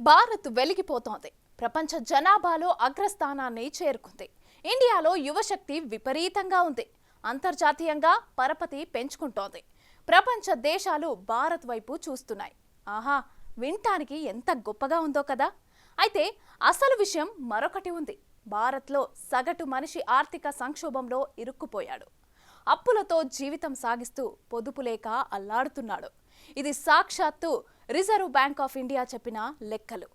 భారత్ వెలిగిపోతోంది. ప్రపంచ జనాభాలో అగ్రస్థానాన్ని చేరుకుంది. ఇండియాలో యువశక్తి విపరీతంగా ఉంది. అంతర్జాతీయంగా పరపతి పెంచుకుంటోంది. ప్రపంచ దేశాలు భారత్ వైపు చూస్తున్నాయి. ఆహా, వింటానికి ఎంత గొప్పగా ఉందో కదా. అయితే అసలు విషయం మరొకటి ఉంది. భారత్లో సగటు మనిషి ఆర్థిక సంక్షోభంలో ఇరుక్కుపోయాడు. అప్పులతో జీవితం సాగిస్తూ పొదుపు లేక అల్లాడుతున్నాడు. ఇది సాక్షాత్తు రిజర్వ్ బ్యాంక్ ఆఫ్ ఇండియా చెప్పిన లెక్కలు.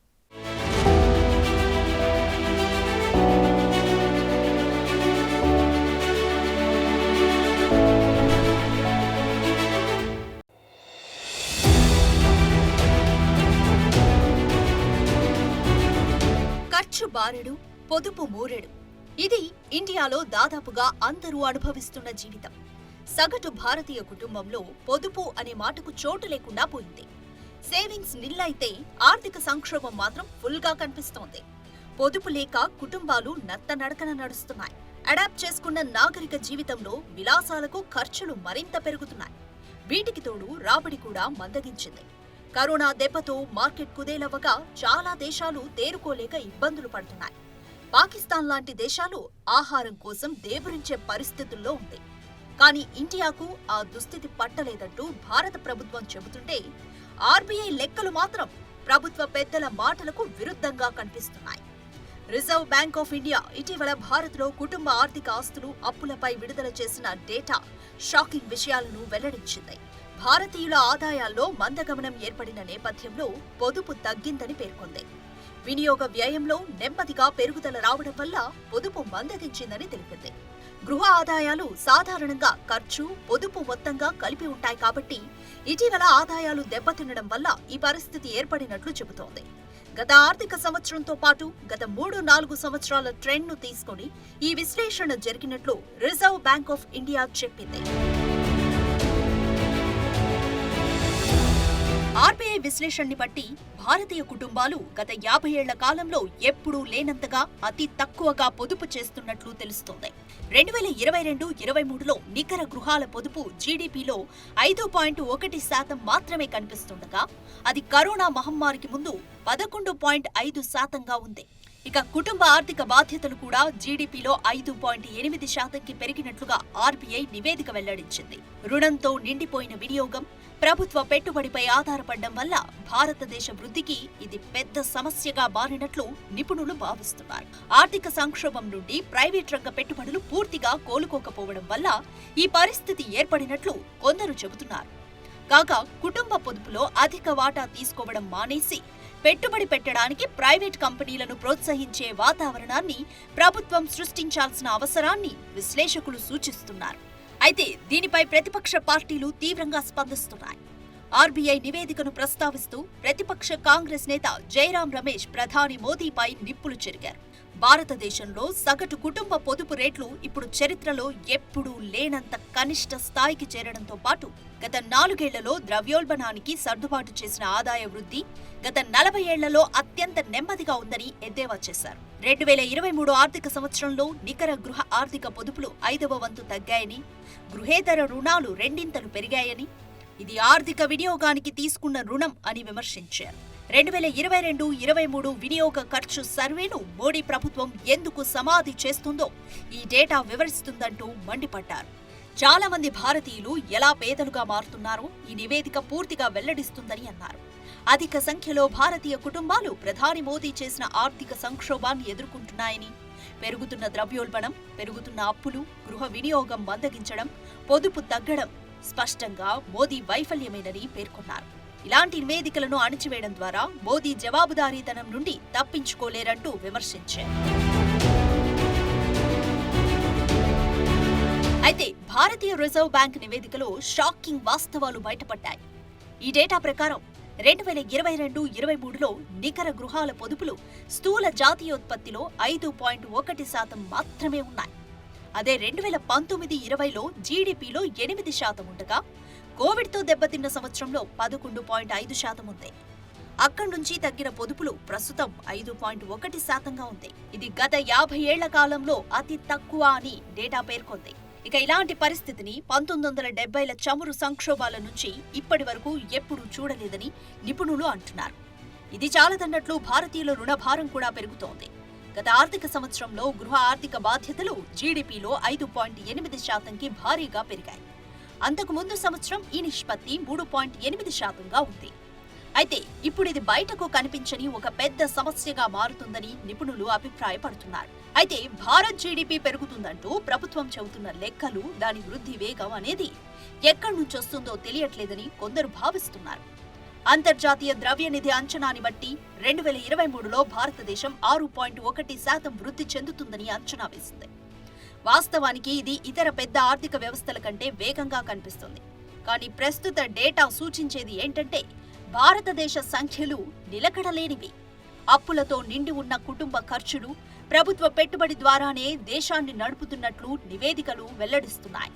ఖర్చు బారెడు, పొదుపు మూరెడు. ఇది ఇండియాలో దాదాపుగా అందరూ అనుభవిస్తున్న జీవితం. సగటు భారతీయ కుటుంబంలో పొదుపు అనే మాటకు చోటు లేకుండా పోయింది. సేవింగ్స్ నిల్లైతే ఆర్థిక సంక్షోభం మాత్రం ఫుల్గా కనిపిస్తోంది. పొదుపు లేక కుటుంబాలు నత్తనడకన నడుస్తున్నాయి. అడాప్ట్ చేసుకున్న నాగరిక జీవితంలో విలాసాలకు ఖర్చులు మరింత పెరుగుతున్నాయి. వీటికి తోడు రాబడి కూడా మందగించింది. కరోనా దెబ్బతో మార్కెట్ కుదేలవ్వగా చాలా దేశాలు తేరుకోలేక ఇబ్బందులు పడుతున్నాయి. పాకిస్తాన్ లాంటి దేశాలు ఆహారం కోసం దేబురించే పరిస్థితుల్లో ఉంది. కానీ ఇండియాకు ఆ దుస్థితి పట్టలేదంటూ భారత ప్రభుత్వం చెబుతుంటే, ఆర్బీఐ లెక్కలు మాత్రం ప్రభుత్వ పెద్దల మాటలకు విరుద్ధంగా కనిపిస్తున్నాయి. రిజర్వ్ బ్యాంక్ ఆఫ్ ఇండియా ఇటీవల భారత్లో కుటుంబ ఆర్థిక ఆస్తులు, అప్పులపై విడుదల చేసిన డేటా షాకింగ్ విషయాలను వెల్లడించింది. భారతీయుల ఆదాయాల్లో మందగమనం ఏర్పడిన నేపథ్యంలో పొదుపు తగ్గిందని పేర్కొంది. వినియోగ వ్యయంలో నెమ్మదిగా పెరుగుదల రావడం వల్ల పొదుపు మందగించిందని తెలిపింది. గృహ ఆదాయాలు సాధారణంగా ఖర్చు, పొదుపు మొత్తంగా కలిపి ఉంటాయి కాబట్టి ఇటీవల ఆదాయాలు దెబ్బతినడం వల్ల ఈ పరిస్థితి ఏర్పడినట్లు చెబుతోంది. గత ఆర్థిక సంవత్సరంతో పాటు గత 3-4 సంవత్సరాల ట్రెండ్ను తీసుకుని ఈ విశ్లేషణ జరిగినట్లు రిజర్వ్ బ్యాంక్ ఆఫ్ ఇండియా చెప్పింది. ఆర్బీఐ విశ్లేషణని బట్టి భారతీయ కుటుంబాలు గత 50 ఏళ్ల కాలంలో ఎప్పుడూ లేనంతగా అతి తక్కువగా పొదుపు చేస్తున్నట్లు తెలుస్తోంది. 2022-23లో నికర గృహాల పొదుపు జీడీపీలో 5.1% మాత్రమే కనిపిస్తుండగా అది కరోనా మహమ్మారికి ముందు 11.5%గా ఉంది. ఇక కుటుంబ ఆర్థిక బాధ్యతలు కూడా జీడీపీలో 5.8%కి పెరిగినట్లుగా ఆర్బీఐ నివేదిక వెల్లడించింది. రుణంతో నిండిపోయిన వినియోగం, ప్రభుత్వ పెట్టుబడిపై ఆధారపడడం వల్ల భారతదేశ వృద్ధికి ఇది పెద్ద సమస్యగా మారినట్లు నిపుణులు భావిస్తున్నారు. ఆర్థిక సంక్షోభం నుండి ప్రైవేట్ రంగ పెట్టుబడులు పూర్తిగా కోలుకోకపోవడం వల్ల ఈ పరిస్థితి ఏర్పడినట్లు కొందరు చెబుతున్నారు. కాగా కుటుంబ పొదుపులో అధిక వాటా తీసుకోవడం మానేసి పెట్టుబడి పెట్టడానికి ప్రైవేట్ కంపెనీలను ప్రోత్సహించే వాతావరణాన్ని ప్రభుత్వం సృష్టించాల్సిన అవసరాన్ని విశ్లేషకులు సూచిస్తున్నారు. అయితే దీనిపై ప్రతిపక్ష పార్టీలు తీవ్రంగా స్పందిస్తున్నాయి. ఆర్బీఐ నివేదికను ప్రస్తావిస్తూ ప్రతిపక్ష కాంగ్రెస్ నేత జైరాం రమేష్ ప్రధాని మోదీపై నిప్పులు చెరిగారు. భారతదేశంలో సగటు కుటుంబ పొదుపు రేట్లు ఇప్పుడు చరిత్రలో ఎప్పుడూ లేనంత కనిష్ట స్థాయికి చేరడంతో పాటు గత 4 ఏళ్లలో ద్రవ్యోల్బణానికి సర్దుబాటు చేసిన ఆదాయ వృద్ధి గత 40 ఏళ్లలో అత్యంత నెమ్మదిగా ఉందని ఎద్దేవా చేశారు. 2023 ఆర్థిక సంవత్సరంలో నికర గృహ ఆర్థిక పొదుపులు 5వ వంతు తగ్గాయని, గృహేతర రుణాలు 2 పెరిగాయని, ఇది ఆర్థిక వినియోగానికి తీసుకున్న రుణం అని విమర్శించారు. 2022-23 వినియోగ ఖర్చు సర్వేను మోడీ ప్రభుత్వం ఎందుకు సమాధి చేస్తుందో ఈ డేటా వివరిస్తుందంటూ మండిపడ్డారు. చాలా మంది భారతీయులు ఎలా పేదలుగా మారుతున్నారో ఈ నివేదిక పూర్తిగా వెల్లడిస్తుందని అన్నారు. అధిక సంఖ్యలో భారతీయ కుటుంబాలు ప్రధాని మోదీ చేసిన ఆర్థిక సంక్షోభాన్ని ఎదుర్కొంటున్నాయని, పెరుగుతున్న ద్రవ్యోల్బణం, పెరుగుతున్న అప్పులు, గృహ వినియోగం మందగించడం, పొదుపు తగ్గడం స్పష్టంగా మోదీ వైఫల్యమేనని పేర్కొన్నారు. ఇలాంటి నివేదికలను అణిచివేయడం ద్వారా మోదీ జవాబుదారీతనం నుండి తప్పించుకోలేరంటూ విమర్శించారు. అయితే భారతీయ రిజర్వ్ బ్యాంక్ నివేదికలో షాకింగ్ వాస్తవాలు బయటపడ్డాయి. ఈ డేటా ప్రకారం 2022-23లో నికర గృహాల పొదుపులు స్థూల జాతీయోత్పత్తిలో 5.1% మాత్రమే ఉన్నాయి. అదే 2019-20లో జీడీపీలో 8% ఉండగా కోవిడ్తో దెబ్బతిన్న సంవత్సరంలో 11.5% ఉంది. అక్కడి నుంచి తగ్గిన పొదుపులు ప్రస్తుతం 5.1%గా ఉంది. ఇది గత 50 ఏళ్ల కాలంలో అతి తక్కువ అని డేటా పేర్కొంది. ఇక ఇలాంటి పరిస్థితిని 1970ల చమురు సంక్షోభాల నుంచి ఇప్పటి వరకు ఎప్పుడూ చూడలేదని నిపుణులు అంటున్నారు. ఇది చాలదన్నట్లు భారతీయుల రుణభారం కూడా పెరుగుతోంది. గత ఆర్థిక సంవత్సరంలో గృహ ఆర్థిక బాధ్యతలు జీడీపీలో 5.8%కి భారీగా పెరిగాయి. అంతకు ముందు సంవత్సరం ఈ నిష్పత్తి 3.8%గా ఉంది. అయితే ఇప్పుడు ఇది బయటకు కనిపించని ఒక పెద్ద సమస్యగా మారుతుందని నిపుణులు అభిప్రాయపడుతున్నారు. అయితే భారత్ జీడీపీ పెరుగుతుందంటూ ప్రభుత్వం చెబుతున్న లెక్కలు, దాని వృద్ధి వేగం అనేది ఎక్కడి నుంచి వస్తుందో తెలియట్లేదని కొందరు భావిస్తున్నారు. అంతర్జాతీయ ద్రవ్య నిధి అంచనాని బట్టి 2023లో భారతదేశం 6.1% వృద్ధి చెందుతుందని అంచనా వేసింది. వాస్తవానికి ఇది ఇతర పెద్ద ఆర్థిక వ్యవస్థల కంటే వేగంగా కనిపిస్తుంది. కానీ ప్రస్తుత డేటా సూచించేది ఏంటంటే భారతదేశ సంఖ్యలు నిలకడలేనివి. అప్పులతో నిండి ఉన్న కుటుంబ ఖర్చులు, ప్రభుత్వ పెట్టుబడి ద్వారానే దేశాన్ని నడుపుతున్నట్లు నివేదికలు వెల్లడిస్తున్నాయి.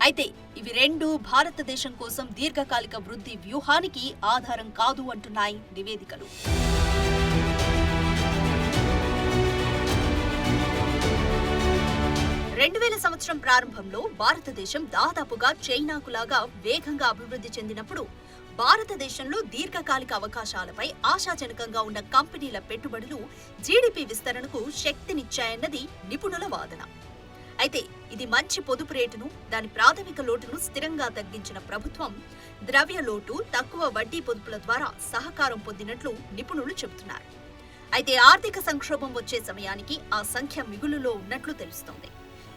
అయితే ఇవి రెండూ భారతదేశం కోసం దీర్ఘకాలిక వృద్ధి వ్యూహానికి ఆధారం కాదు అంటున్నాయి నివేదికలు. 2000 సంవత్సరం ప్రారంభంలో భారతదేశం దాదాపుగా చైనాకులాగా వేగంగా అభివృద్ధి చెందినప్పుడు భారతదేశంలో దీర్ఘకాలిక అవకాశాలపై ఆశాజనకంగా ఉన్న కంపెనీల పెట్టుబడులు జీడీపీ విస్తరణకు శక్తినిచ్చాయన్నది నిపుణుల వాదన. అయితే ఇది మంచి పొదుపు రేటును, దాని ప్రాథమిక లోటును స్థిరంగా తగ్గించిన ప్రభుత్వం ద్రవ్య లోటు, తక్కువ వడ్డీ పొదుపుల ద్వారా సహకారం పొందినట్లు నిపుణులు చెబుతున్నారు. అయితే ఆర్థిక సంక్షోభం వచ్చే సమయానికి ఆ సంఖ్య మిగులులో ఉన్నట్లు తెలుస్తోంది.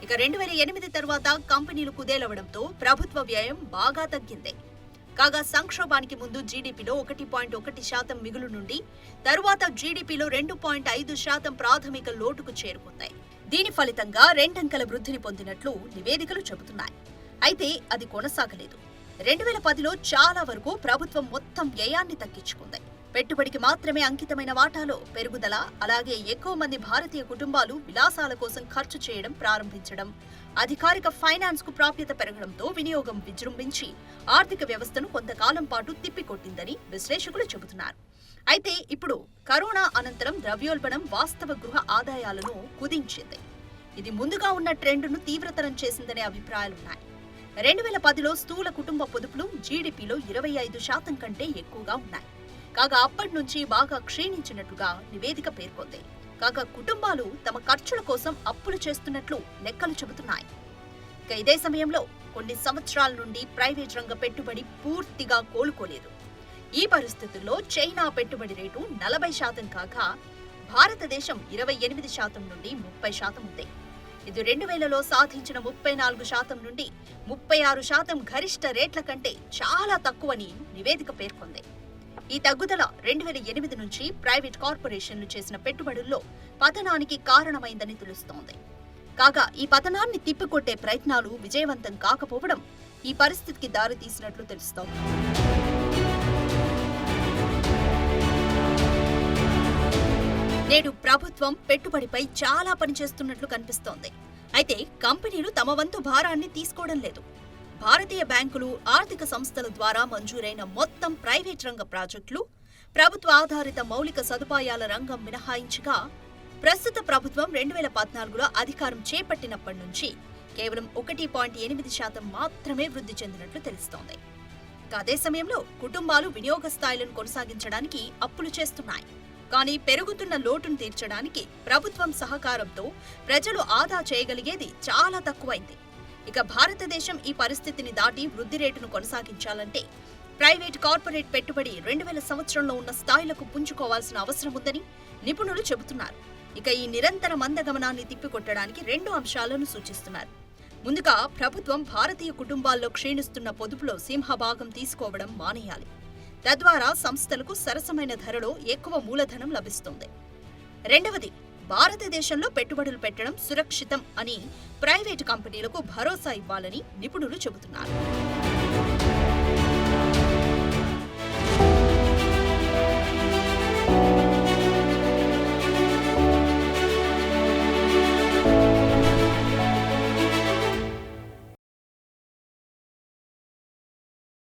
ఇక 2008 తర్వాత కంపెనీలు కుదేలవడంతో ప్రభుత్వ వ్యయం బాగా తగ్గింది. కాగా సంక్షోభానికి ముందు జీడీపీలో 1.1% మిగులు నుండి తరువాత జీడీపీలో 2.5% ప్రాథమిక లోటుకు చేరుకుంది. దీని ఫలితంగా రెండంకెల వృద్ధిని పొందినట్లు నివేదికలు చెబుతున్నాయి. అయితే అది కొనసాగలేదు. 2010లో చాలా వరకు ప్రభుత్వం మొత్తం వ్యయాన్ని తగ్గించుకుంది. పెట్టుబడికి మాత్రమే అంకితమైన వాటాలో పెరుగుదల, అలాగే ఎక్కువ మంది భారతీయ కుటుంబాలు విలాసాల కోసం ఖర్చు చేయడం ప్రారంభించడం, అధికారిక ఫైనాన్స్ కు ప్రాప్యత పెరగడంతో వినియోగం విజృంభించి ఆర్థిక వ్యవస్థను కొంతకాలం పాటు తిప్పికొట్టిందని విశ్లేషకులు చెబుతున్నారు. అయితే ఇప్పుడు కరోనా అనంతరం ద్రవ్యోల్బణం వాస్తవ గృహ ఆదాయాలను కుదించింది. ఇది ముందుగా ఉన్న ట్రెండ్ను తీవ్రతరం చేసిందనే అభిప్రాయాలున్నాయి. 2010లో స్థూల కుటుంబ పొదుపులు జీడీపీలో 25% కంటే ఎక్కువగా ఉన్నాయి. కాగా అప్పటి నుంచి బాగా క్షీణించినట్లుగా నివేదిక పేర్కొంది. కాగా కుటుంబాలు తమ ఖర్చుల కోసం అప్పులు చేస్తున్నట్లు లెక్కలు చెబుతున్నాయి. ఇక ఇదే సమయంలో కొన్ని సంవత్సరాల నుండి ప్రైవేట్ రంగ పెట్టుబడి పూర్తిగా కోలుకోలేదు. ఈ పరిస్థితుల్లో చైనా పెట్టుబడి రేటు 40% కాగా భారతదేశం 28% నుండి 30% ఉంది. ఇది 2000లో సాధించిన 34% నుండి 36% గరిష్ట రేట్ల కంటే చాలా తక్కువని నివేదిక పేర్కొంది. ఈ తగ్గుదల 2008 నుంచి ప్రైవేట్ కార్పొరేషన్లు చేసిన పెట్టుబడుల్లో పతనానికి కారణమైందని తెలుస్తోంది. కాగా ఈ పతనాన్ని తిప్పికొట్టే ప్రయత్నాలు విజయవంతం కాకపోవడం ఈ పరిస్థితికి దారితీసినట్లు తెలుస్తోంది. నేడు ప్రభుత్వం పెట్టుబడిపై చాలా పనిచేస్తున్నట్లు కనిపిస్తోంది. అయితే కంపెనీలు తమ వంతు భారాన్ని తీసుకోవడం లేదు. భారతీయ బ్యాంకులు, ఆర్థిక సంస్థల ద్వారా మంజూరైన మొత్తం ప్రైవేట్ రంగ ప్రాజెక్టులు, ప్రభుత్వ ఆధారిత మౌలిక సదుపాయాల రంగం మినహాయించగా ప్రస్తుత ప్రభుత్వం 2014లో అధికారం చేపట్టినప్పటి నుంచి కేవలం 1.8% మాత్రమే వృద్ధి చెందినట్లు తెలుస్తోంది. అదే సమయంలో కుటుంబాలు వినియోగ స్థాయిలను కొనసాగించడానికి అప్పులు చేస్తున్నాయి. కానీ పెరుగుతున్న లోటును తీర్చడానికి ప్రభుత్వం సహకారంతో ప్రజలు ఆదా చేయగలిగేది చాలా తక్కువైంది. ఇక భారతదేశం ఈ పరిస్థితిని దాటి వృద్ధి రేటును కొనసాగించాలంటే ప్రైవేట్ కార్పొరేట్ పెట్టుబడి 2000 సంవత్సరంలో ఉన్న స్థాయిలకు పుంజుకోవాల్సిన అవసరం ఉందని నిపుణులు చెబుతున్నారు. ఇక ఈ నిరంతర మందగమనాన్ని తిప్పికొట్టడానికి 2 అంశాలను సూచిస్తున్నారు. ముందుగా ప్రభుత్వం భారతీయ కుటుంబాల్లో క్షీణిస్తున్న పొదుపులో సింహభాగం తీసుకోవడం మానేయాలి. తద్వారా సంస్థలకు సరసమైన ధరలో ఎక్కువ మూలధనం లభిస్తుంది. రెండవది, భారతదేశంలో పెట్టుబడులు పెట్టడం సురక్షితం అని ప్రైవేటు కంపెనీలకు భరోసా ఇవ్వాలని నిపుణులు చెబుతున్నారు.